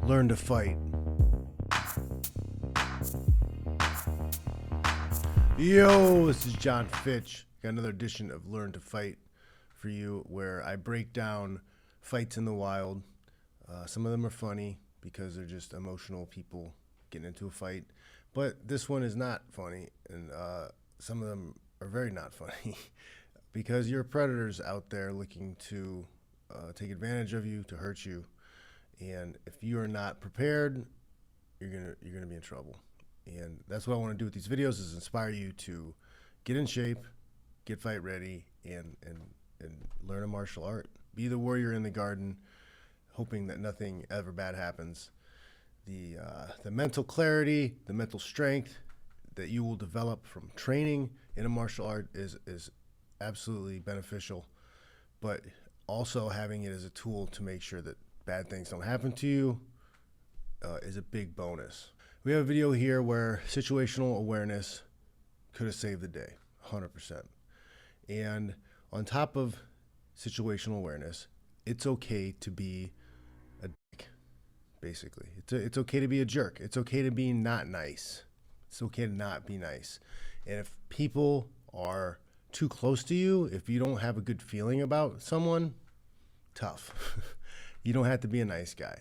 Learn to fight. Yo, this is John Fitch. Got another edition of Learn to Fight for you, where I break down fights in the wild. Some of them are funny because they're just emotional people getting into a fight, but this one is not funny, and some of them are very not funny because you're predators out there looking to take advantage of you, to hurt you, and if you are not prepared, you're gonna be in trouble. And that's what I want to do with these videos, is inspire you to get in shape, get fight ready, and learn a martial art. Be the warrior in the garden, hoping that nothing ever bad happens. The mental clarity, the mental strength that you will develop from training in a martial art is absolutely beneficial, but also having it as a tool to make sure that bad things don't happen to you is a big bonus. We have a video here where situational awareness could have saved the day, 100%. And on top of situational awareness, it's okay to be a dick, basically. It's okay to be a jerk. It's okay to be not nice. It's okay to not be nice. And if people are too close to you, if you don't have a good feeling about someone, tough. You don't have to be a nice guy.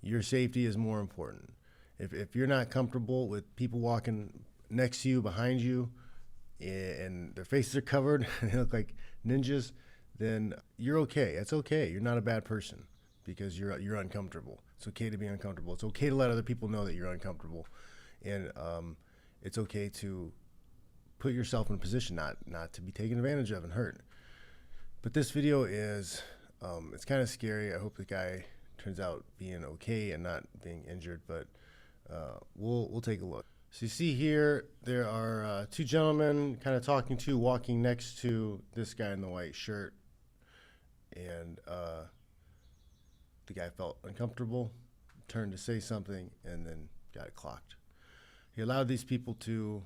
Your safety is more important. If you're not comfortable with people walking next to you, behind you, and their faces are covered and they look like ninjas, then you're okay. It's okay. You're not a bad person because you're uncomfortable. It's okay to be uncomfortable. It's okay to let other people know that you're uncomfortable, and it's okay to put yourself in a position not to be taken advantage of and hurt. But this video is it's kind of scary. I hope the guy turns out being okay and not being injured, but we'll take a look. So you see here, there are two gentlemen kind of walking next to this guy in the white shirt, and the guy felt uncomfortable, turned to say something, and then got it clocked. He allowed these people to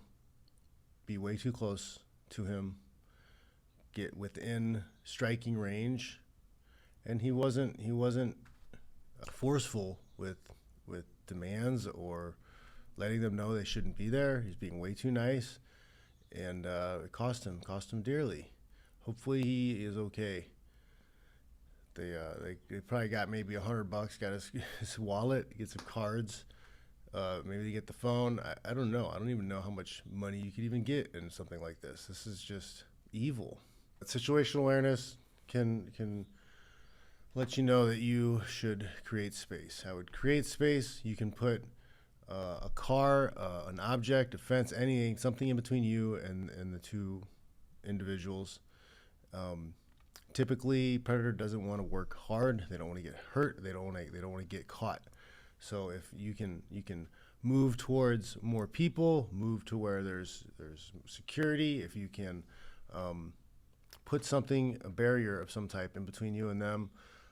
be way too close to him, get within striking range, and he wasn't forceful with demands or letting them know they shouldn't be there. He's being way too nice, and it cost him dearly. Hopefully he is okay. They probably got maybe $100, got his wallet, get some cards, maybe they get the phone. I don't know. I don't even know how much money you could even get in something like this. This is just evil. Situational awareness can let you know that you should create space. I would create space. You can put a car, an object, a fence, anything, something in between you and the two individuals. Typically, predator doesn't want to work hard. They don't want to get hurt. They don't want to get caught. So if you can move towards more people, move to where there's security. If you can put something, a barrier of some type in between you and them,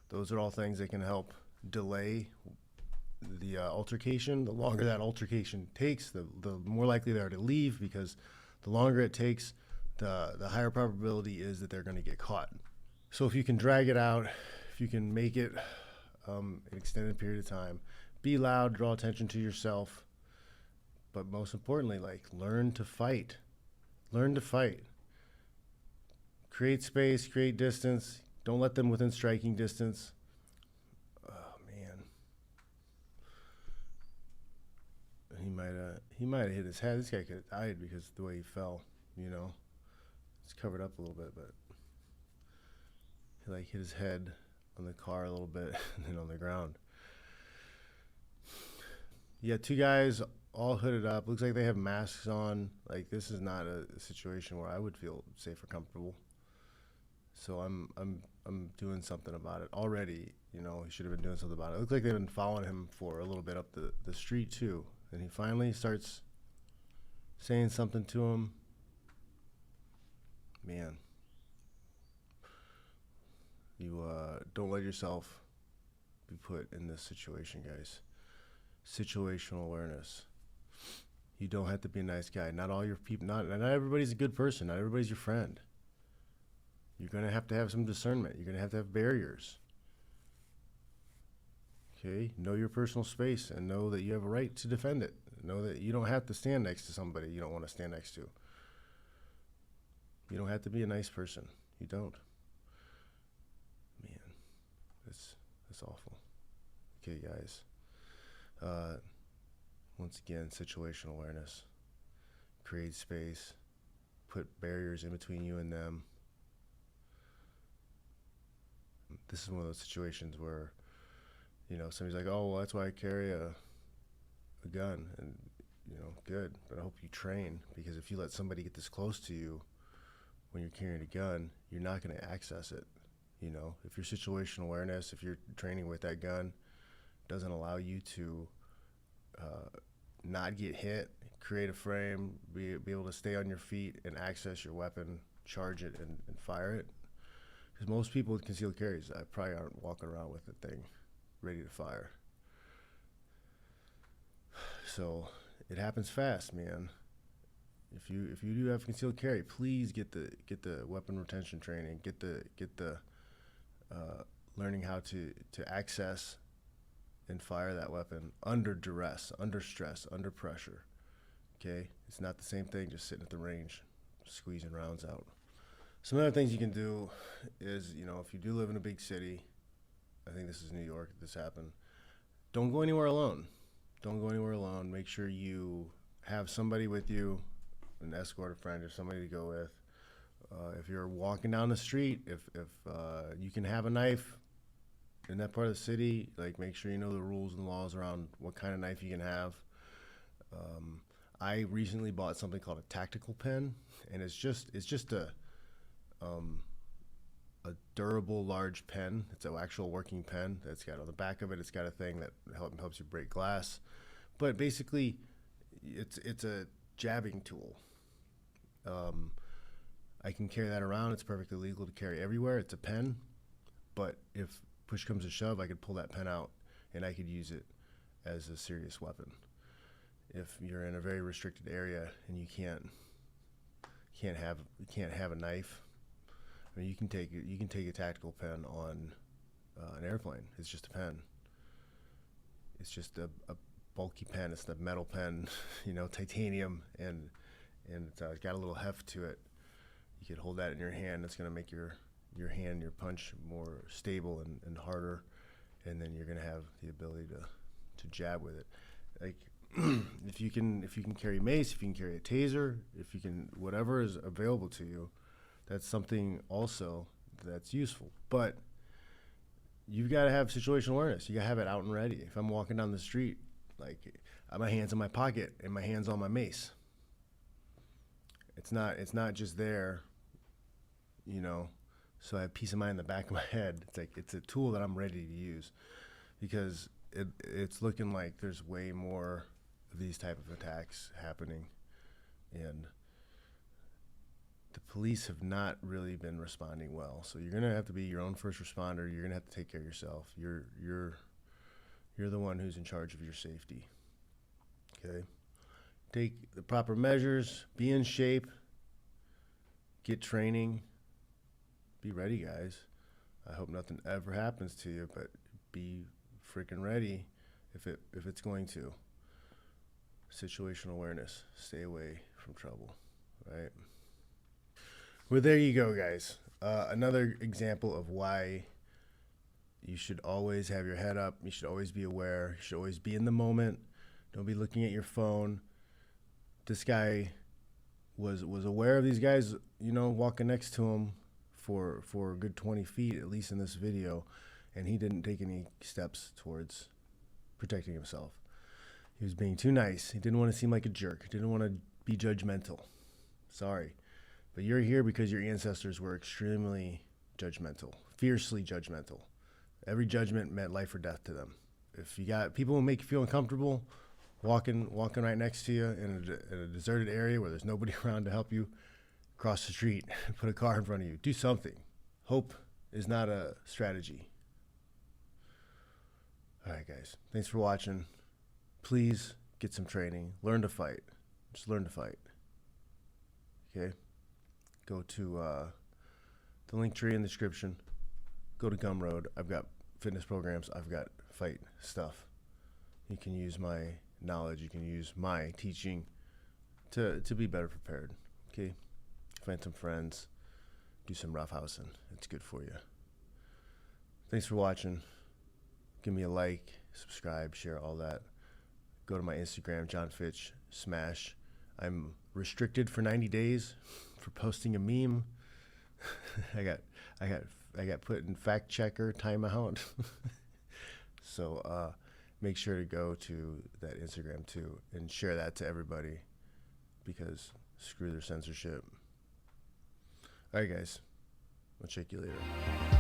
those are all things that can help delay the altercation. The longer that altercation takes, the more likely they are to leave, because the longer it takes, the higher probability is that they're going to get caught. So if you can drag it out, if you can make it an extended period of time, be loud, draw attention to yourself, but most importantly, learn to fight. Learn to fight. Create space, create distance. Don't let them within striking distance. Oh man, he might have hit his head. This guy could have died because of the way he fell. It's covered up a little bit, but he hit his head on the car a little bit and then on the ground. Yeah, two guys all hooded up. Looks like they have masks on. This is not a situation where I would feel safe or comfortable. So I'm doing something about it already. He should have been doing something about it. It looks like they've been following him for a little bit up the street too. And he finally starts saying something to him. Man, you don't let yourself be put in this situation, guys. Situational awareness. You don't have to be a nice guy. Not all your people, not everybody's a good person. Not everybody's your friend. You're going to have some discernment. You're going to have barriers. Okay, know your personal space and know that you have a right to defend it. Know that you don't have to stand next to somebody you don't want to stand next to. You don't have to be a nice person. You don't. Man, that's awful. Okay, guys. Once again, situational awareness. Create space. Put barriers in between you and them. This is one of those situations where, somebody's like, oh, well, that's why I carry a gun. And, good. But I hope you train, because if you let somebody get this close to you when you're carrying a gun, you're not going to access it. If your situational awareness, if you're training with that gun, doesn't allow you to not get hit, create a frame, be able to stay on your feet and access your weapon, charge it, and fire it. Because most people with concealed carries, I probably aren't walking around with the thing ready to fire. So it happens fast, man. If you do have concealed carry, please get the weapon retention training, get the learning how to access and fire that weapon under duress, under stress, under pressure. Okay, it's not the same thing just sitting at the range, squeezing rounds out. Some other things you can do is, if you do live in a big city, I think this is New York, this happened, don't go anywhere alone. Don't go anywhere alone. Make sure you have somebody with you, an escort, a friend, or somebody to go with. If you're walking down the street, if you can have a knife in that part of the city, like, make sure you know the rules and laws around what kind of knife you can have. I recently bought something called a tactical pen, and it's just a durable large pen. It's an actual working pen. That's got on the back of it, it's got a thing that helps you break glass. But basically, it's a jabbing tool. I can carry that around. It's perfectly legal to carry everywhere. It's a pen, but if push comes to shove, I could pull that pen out and I could use it as a serious weapon. If you're in a very restricted area and you can't have a knife, I mean, you can take a tactical pen on an airplane. It's just a pen. It's just a bulky pen. It's the metal pen, titanium, and it's got a little heft to it. You could hold that in your hand. It's going to make your punch more stable and harder, and then you're going to have the ability to jab with it. Like, if you can carry mace, if you can carry a taser, if you can, whatever is available to you, that's something also that's useful. But you've got to have situational awareness. You got to have it out and ready. If I'm walking down the street, like, my hand's in my pocket and my hand's on my mace. It's not just there, so I have peace of mind in the back of my head. It's like, it's a tool that I'm ready to use, because it's looking like there's way more of these type of attacks happening, and the police have not really been responding well. So you're gonna have to be your own first responder. You're gonna have to take care of yourself. You're the one who's in charge of your safety. Okay, take the proper measures. Be in shape. Get training. Be ready, guys. I hope nothing ever happens to you, but be freaking ready if it's going to. Situational awareness. Stay away from trouble, right? Well, there you go, guys. Another example of why you should always have your head up. You should always be aware. You should always be in the moment. Don't be looking at your phone. This guy was aware of these guys, walking next to him for a good 20 feet, at least in this video, and he didn't take any steps towards protecting himself. He was being too nice. He didn't want to seem like a jerk. He didn't want to be judgmental. Sorry. But you're here because your ancestors were extremely judgmental, fiercely judgmental. Every judgment meant life or death to them. If you got people who make you feel uncomfortable, walking right next to you in a deserted area where there's nobody around to help you, cross the street, put a car in front of you, do something. Hope is not a strategy. All right, guys. Thanks for watching. Please get some training. Learn to fight. Just learn to fight. Okay? Go to the link tree in the description. Go to Gumroad. I've got fitness programs. I've got fight stuff. You can use my knowledge, you can use my teaching to be better prepared. Okay? Find some friends, do some roughhousing. It's good for you. Thanks for watching. Give me a like, subscribe, share all that. Go to my Instagram, John Fitch, smash. I'm restricted for 90 days for posting a meme. I got put in fact checker timeout. So make sure to go to that Instagram too and share that to everybody, because screw their censorship. All right, guys. I'll check you later.